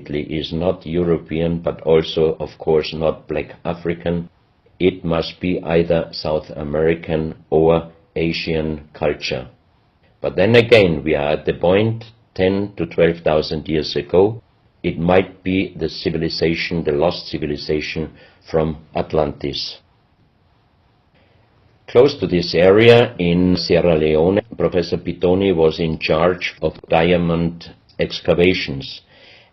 is not European, but also, of course, not black African. It must be either South American or Asian culture. But then again, we are at the point 10 to 12,000 years ago. It might be the civilization, the lost civilization from Atlantis. Close to this area in Sierra Leone, Professor Pittoni was in charge of diamond excavations.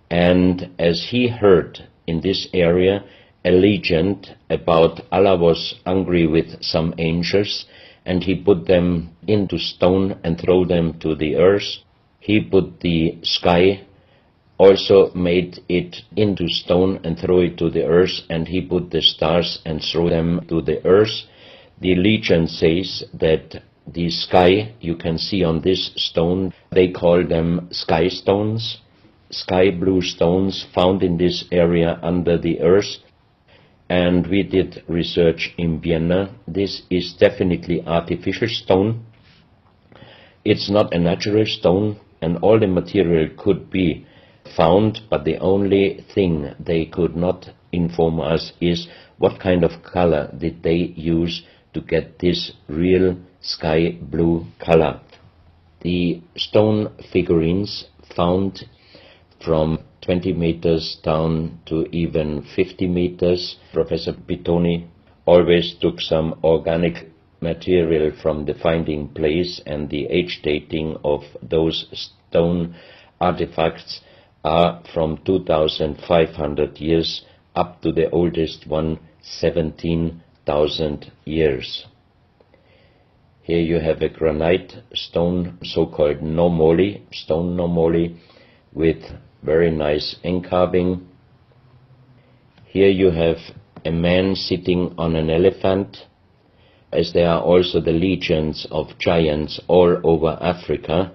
And as he heard in this area a legend about Allah was angry with some angels, and he put them into stone and throw them to the earth. He put the sky, also made it into stone and throw it to the earth, and he put the stars and throw them to the earth. The legend says that the sky, you can see on this stone, they call them sky stones, sky blue stones found in this area under the earth. And we did research in Vienna. This is definitely artificial stone. It's not a natural stone, and all the material could be found, but the only thing they could not inform us is what kind of color did they use to get this real sky blue color. The stone figurines found from 20 meters down to even 50 meters. Professor Pittoni always took some organic material from the finding place, and the age dating of those stone artifacts are from 2,500 years up to the oldest one, 17,000 years. Here you have a granite stone, so-called nomoli, stone nomoli, with very nice encarving. Here you have a man sitting on an elephant, as there are also the legends of giants all over Africa.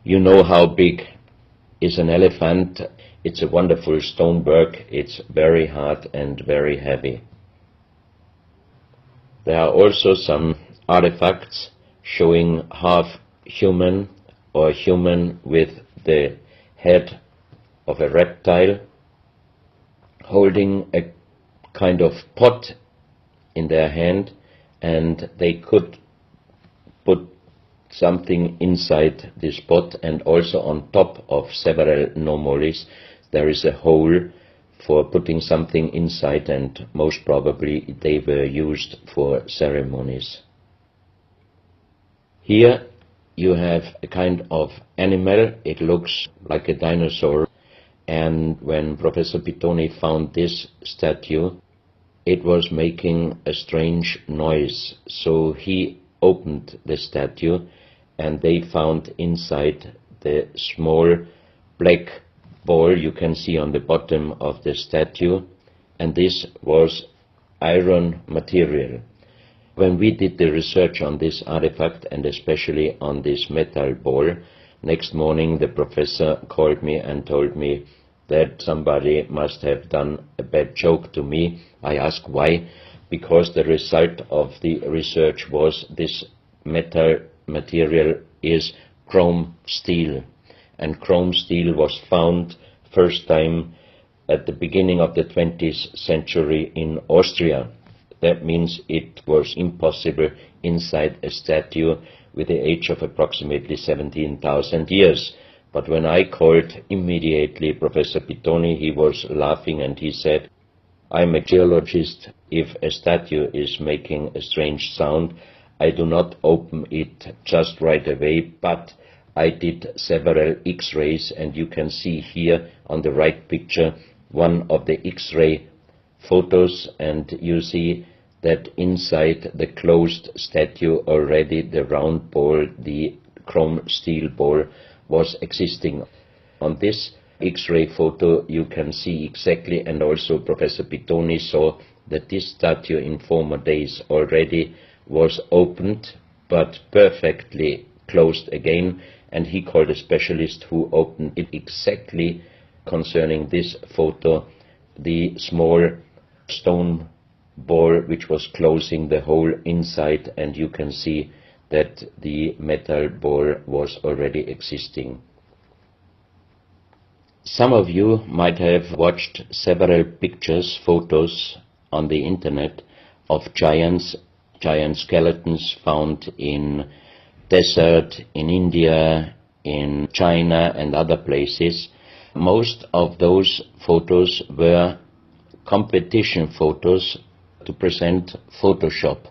You know how big is an elephant. It's a wonderful stone work. It's very hard and very heavy. There are also some artifacts showing half human or human with the head of a reptile, holding a kind of pot in their hand, and they could put something inside this pot, and also on top of several nomolis there is a hole for putting something inside, and most probably they were used for ceremonies. Here you have a kind of animal. It looks like a dinosaur. And when Professor Pittoni found this statue, it was making a strange noise. So he opened the statue, and they found inside the small black ball you can see on the bottom of the statue, and this was iron material. When we did the research on this artifact, and especially on this metal ball, next morning the professor called me and told me that somebody must have done a bad joke to me. I asked why. Because the result of the research was this metal material is chrome steel, and chrome steel was found first time at the beginning of the 20th century in Austria. That means it was impossible inside a statue with the age of approximately 17,000 years. But when I called immediately Professor Pittoni, he was laughing and he said, "I'm a geologist. If a statue is making a strange sound, I do not open it just right away, but I did several X-rays, and you can see here on the right picture one of the X-ray photos, and you see that inside the closed statue already the round ball, the chrome steel ball, was existing. On this X-ray photo you can see exactly, and also Professor Pittoni saw that this statue in former days already was opened, but perfectly closed again, and he called a specialist who opened it exactly concerning this photo, the small stone ball which was closing the hole inside, and you can see that the metal ball was already existing. Some of you might have watched several pictures, photos on the internet of giant skeletons found in desert, in India, in China and other places. Most of those photos were competition photos to present Photoshop.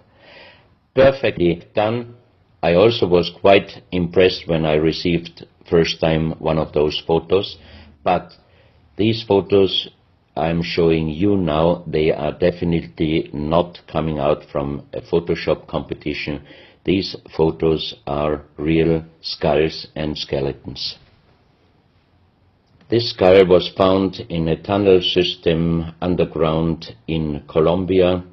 Perfectly done. I also was quite impressed when I received first time one of those photos, but these photos I'm showing you now, they are definitely not coming out from a Photoshop competition. These photos are real skulls and skeletons. This skull was found in a tunnel system underground in Colombia.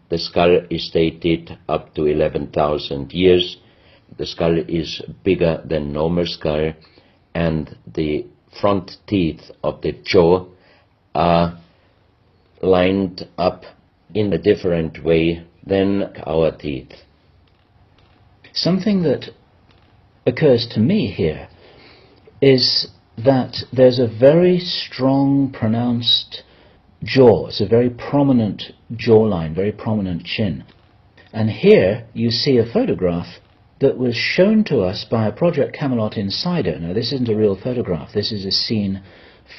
The skull is dated up to 11,000 years. The skull is bigger than normal skull, and the front teeth of the jaw are lined up in a different way than our teeth. Something that occurs to me here is that there's a very strong, pronounced jaw. It's a very prominent jawline, very prominent chin. And here you see a photograph that was shown to us by a Project Camelot insider. Now, this isn't a real photograph. This is a scene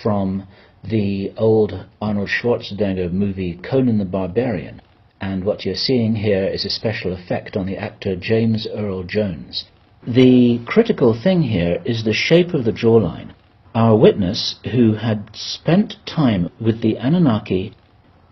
from the old Arnold Schwarzenegger movie Conan the Barbarian. And what you're seeing here is a special effect on the actor James Earl Jones. The critical thing here is the shape of the jawline. Our witness, who had spent time with the Anunnaki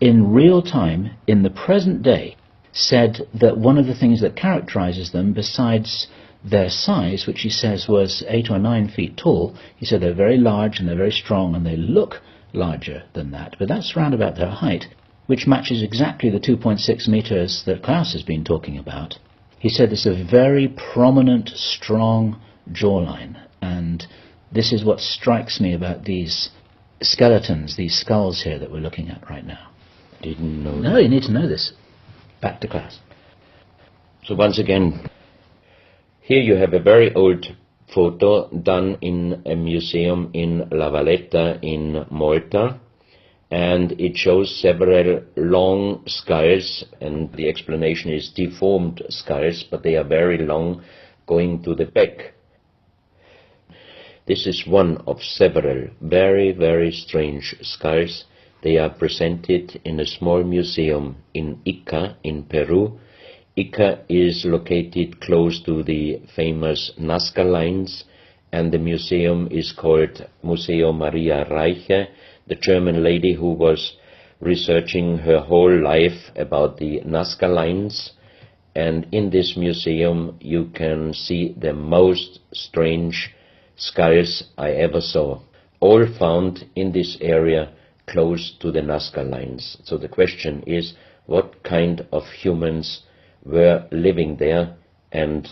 in real time, in the present day, said that one of the things that characterizes them, besides their size, which he says was 8 or 9 feet tall, he said they're very large and they're very strong and they look larger than that, but that's round about their height, which matches exactly the 2.6 meters that Klaus has been talking about. He said it's a very prominent, strong jawline, and this is what strikes me about these skeletons, these skulls here that we're looking at right now. Didn't know. No, you need to know this. Back to Klaus. So once again, here you have a very old photo done in a museum in La Valletta in Malta, and it shows several long skulls, and the explanation is deformed skulls, but they are very long, going to the back. This is one of several very, very strange skulls. They are presented in a small museum in Ica, in Peru. Ica is located close to the famous Nazca lines, and the museum is called Museo Maria Reiche, the German lady who was researching her whole life about the Nazca lines. And in this museum you can see the most strange skulls I ever saw, all found in this area close to the Nazca lines. So the question is, what kind of humans were living there, and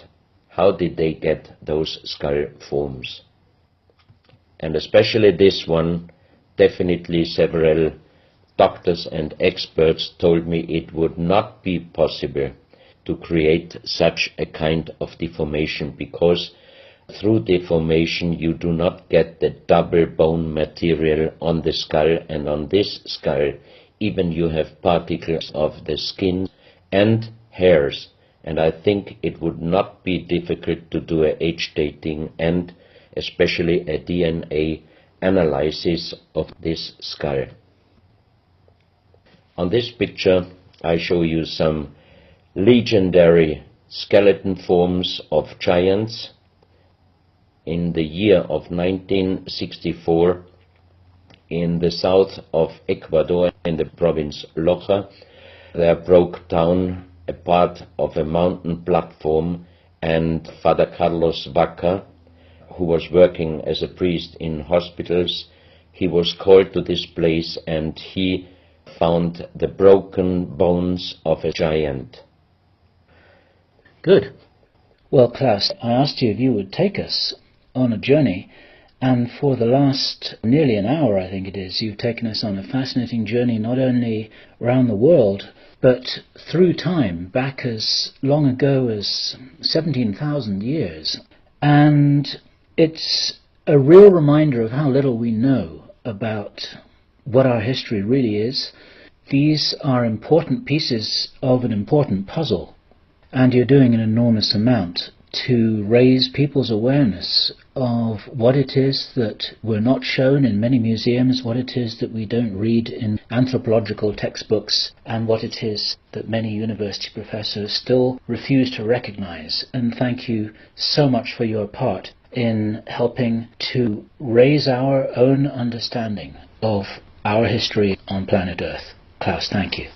how did they get those skull forms? And especially this one, definitely several doctors and experts told me it would not be possible to create such a kind of deformation, because through deformation you do not get the double bone material on the skull, and on this skull even you have particles of the skin and hairs, and I think it would not be difficult to do a age dating and especially a DNA analysis of this skull. On this picture I show you some legendary skeleton forms of giants. In the year of 1964, in the south of Ecuador, in the province Loja, there broke down a part of a mountain platform, and Father Carlos Vaca, who was working as a priest in hospitals, he was called to this place and he found the broken bones of a giant. Good. Well, Klaus, I asked you if you would take us on a journey, and for the last nearly an hour, I think it is, you've taken us on a fascinating journey, not only around the world, but through time, back as long ago as 17,000 years. And it's a real reminder of how little we know about what our history really is. These are important pieces of an important puzzle, and you're doing an enormous amount to raise people's awareness of what it is that we're not shown in many museums, what it is that we don't read in anthropological textbooks, and what it is that many university professors still refuse to recognize. And thank you so much for your part in helping to raise our own understanding of our history on planet Earth. Klaus, thank you.